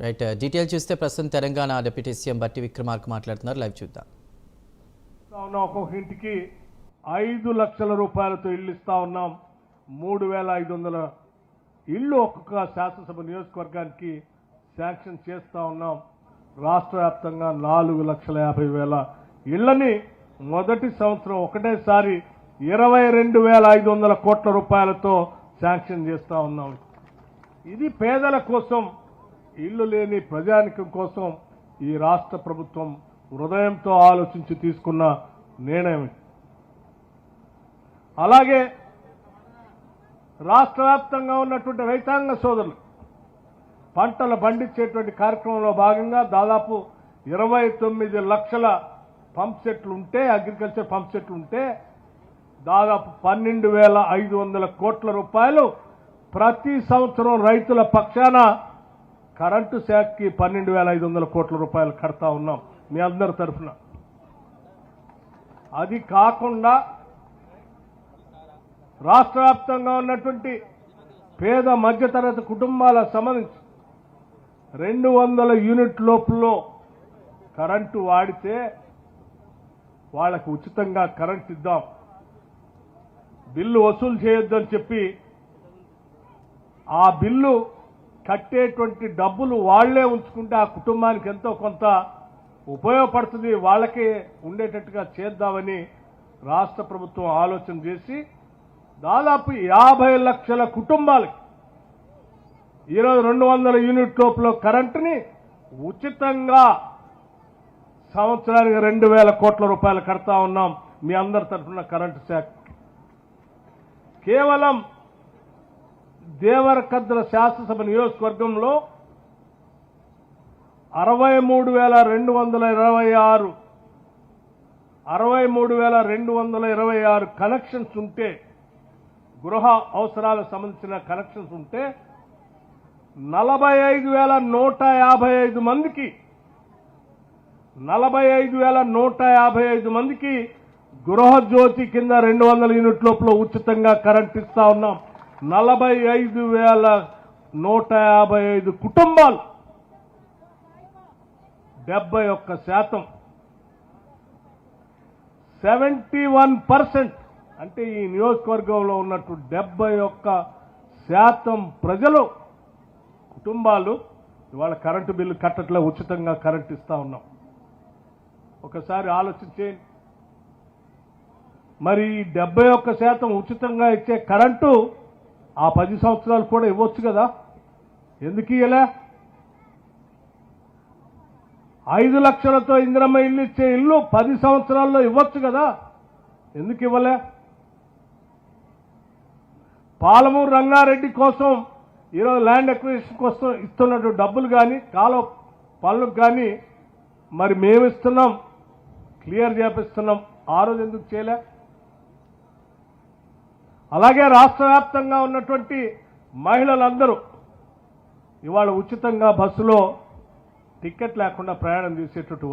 Right detail చూస్తే ప్రస్తుతం Telangana deputy CM బట్టి విక్రమార్క మాట్లాడుతున్నారు. లైవ్ చూద్దాం. ఒక్కొక్క ఇంటికి 5 లక్షల రూపాయలతో ఇల్లు ఇస్తా ఉన్నాం. 3,500 ఇళ్ళు ఒక్కొక్క శాసనసభ నియోజకవర్గానికి శాంక్షన్ చేస్తా ఉన్నాం. రాష్ట్ర వ్యాప్తంగా 4,50,000 ఇళ్లని మొదటి సంవత్సరం ఒకటేసారి 22,500 కోట్ల రూపాయలతో శాంక్షన్ చేస్తా ఉన్నాం. ఇది పేదల కోసం, ఇల్లు లేని ప్రజానికం కోసం ఈ రాష్ట్ర ప్రభుత్వం హృదయంతో ఆలోచించి తీసుకున్న నిర్ణయం. అలాగే రాష్ట్ర వ్యాప్తంగా ఉన్నటువంటి రైతాంగ సోదరులు పంటలు పండించేటువంటి కార్యక్రమంలో భాగంగా దాదాపు 29 లక్షల పంప్ సెట్లు ఉంటే, అగ్రికల్చర్ పంప్ సెట్లు ఉంటే దాదాపు 12,500 కోట్ల రూపాయలు ప్రతి సంవత్సరం రైతుల పక్షాన కరెంటు శాఖకి 12,500 కోట్ల రూపాయలు కడతా ఉన్నాం మీ అందరి తరఫున. అది కాకుండా రాష్ట్ర వ్యాప్తంగా ఉన్నటువంటి పేద మధ్యతరగతి కుటుంబాలకు సంబంధించి 200 యూనిట్ లోపల కరెంటు వాడితే వాళ్ళకు ఉచితంగా కరెంటు ఇద్దాం, బిల్లు వసూలు చేయొద్దని చెప్పి ఆ బిల్లు కట్టేటువంటి డబ్బులు వాళ్లే ఉంచుకుంటే ఆ కుటుంబానికి ఎంతో కొంత ఉపయోగపడుతుంది, వాళ్ళకే ఉండేటట్టుగా చేద్దామని రాష్ట్ర ప్రభుత్వం ఆలోచన చేసి దాదాపు 50 లక్షల కుటుంబాలకి ఈరోజు 200 యూనిట్ లోపల కరెంటుని ఉచితంగా సంవత్సరానికి 2,000 కోట్ల రూపాయలు కడతా ఉన్నాం మీ అందరి తరఫున కరెంటు శాఖ. కేవలం దేవరకద్ర శాసనసభ నియోజకవర్గంలో 63,226 కనెక్షన్స్ ఉంటే, గృహ అవసరాలకు సంబంధించిన కనెక్షన్స్ ఉంటే 45,155 మందికి 45,155 మందికి గృహజ్యోతి కింద 200 యూనిట్ లోపల ఉచితంగా కరెంట్ ఇస్తా ఉన్నాం. 45,155 కుటుంబాలు 71%, 71% అంటే ఈ నియోజకవర్గంలో ఉన్నట్టు 71% ప్రజలు కుటుంబాలు ఇవాళ కరెంటు బిల్లు కట్టట్లే, ఉచితంగా కరెంట్ ఇస్తా ఉన్నాం. ఒకసారి ఆలోచించేయండి. మరి 71% ఉచితంగా ఇచ్చే కరెంటు ఆ 10 సంవత్సరాలు కూడా ఇవ్వచ్చు కదా, ఎందుకు ఇవ్వలే? 5 లక్షలతో ఇందిరమ్మ ఇల్లు ఇచ్చే ఇల్లు 10 సంవత్సరాల్లో ఇవ్వచ్చు కదా, ఎందుకు ఇవ్వలే? పాలమూరు రంగారెడ్డి కోసం ఈరోజు ల్యాండ్ అక్విజిషన్ కోసం ఇస్తున్నట్టు డబ్బులు కానీ కాలువ పనులకు కానీ మరి మేము ఇస్తున్నాం, క్లియర్ చేపిస్తున్నాం, ఆ రోజు ఎందుకు చేయలే? అలాగే రాష్ట్ర వ్యాప్తంగా ఉన్నటువంటి మహిళలందరూ ఇవాళ ఉచితంగా బస్సులో టికెట్ లేకుండా ప్రయాణం చేసేటట్టు